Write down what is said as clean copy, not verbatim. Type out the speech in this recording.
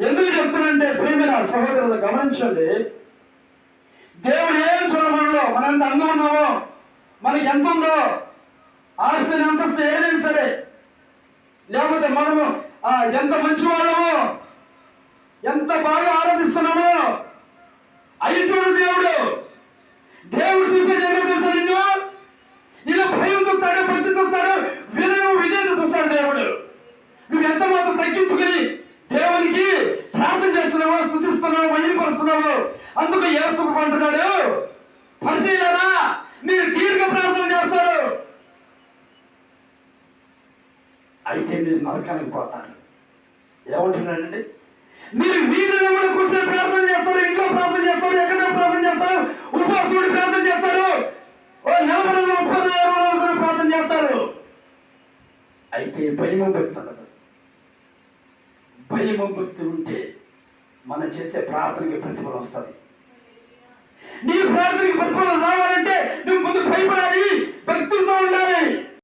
ఎందుకు చెప్తున్నంటే ప్రియమైన సహోదరులు గమనించండి, దేవుడు ఏం చూడమనలో మనం ఎంత అందం ఉన్నామో, మనకి ఎంత ఉందో, ఆస్తిని అంతస్తు ఏదైనా సరే, లేకపోతే మనము ఎంత మంచి వాళ్ళమో, ఎంత బాగా ఆరాధిస్తున్నామో అవి చూడు దేవుడు. దేవుడు చూసేది ఏమో తెలుసా, నిన్ను భయం చూస్తాడు, భక్తి చూస్తాడు, వినయం విధేయత చూస్తాడు దేవుడు. నువ్వు ఎంత మాత్రం తగ్గించుకుని దేవునికి ప్రార్థన చేస్తున్నావో, స్తుతిస్తున్నావో, మహిమపరుస్తున్నావో. అందుకు యేసు అంటున్నాడు, పరిశీలన మీరు దీర్ఘ ప్రార్థన చేస్తారు, అయితే మీరు నరకానికి పోతారు. ఏమంటున్నాడండి? మీరు వీధిలో కూర్చొని ప్రార్థన చేస్తారు, ఇంట్లో ప్రార్థన చేస్తారు, ఎక్కడో ప్రార్థన చేస్తారు, ఉపవాసుడి ప్రార్థన చేస్తారు, 40 రోజులు 30 రోజులు ప్రార్థన చేస్తారు. అయితే భయము భక్తి ఉండదు. భయము భక్తి ఉంటే మనం చేసే ప్రార్థనకి ప్రతిఫలం వస్తుంది. నీ ప్రార్థనకి ప్రతిఫలం రావాలంటే నువ్వు ముందు భయపడాలి.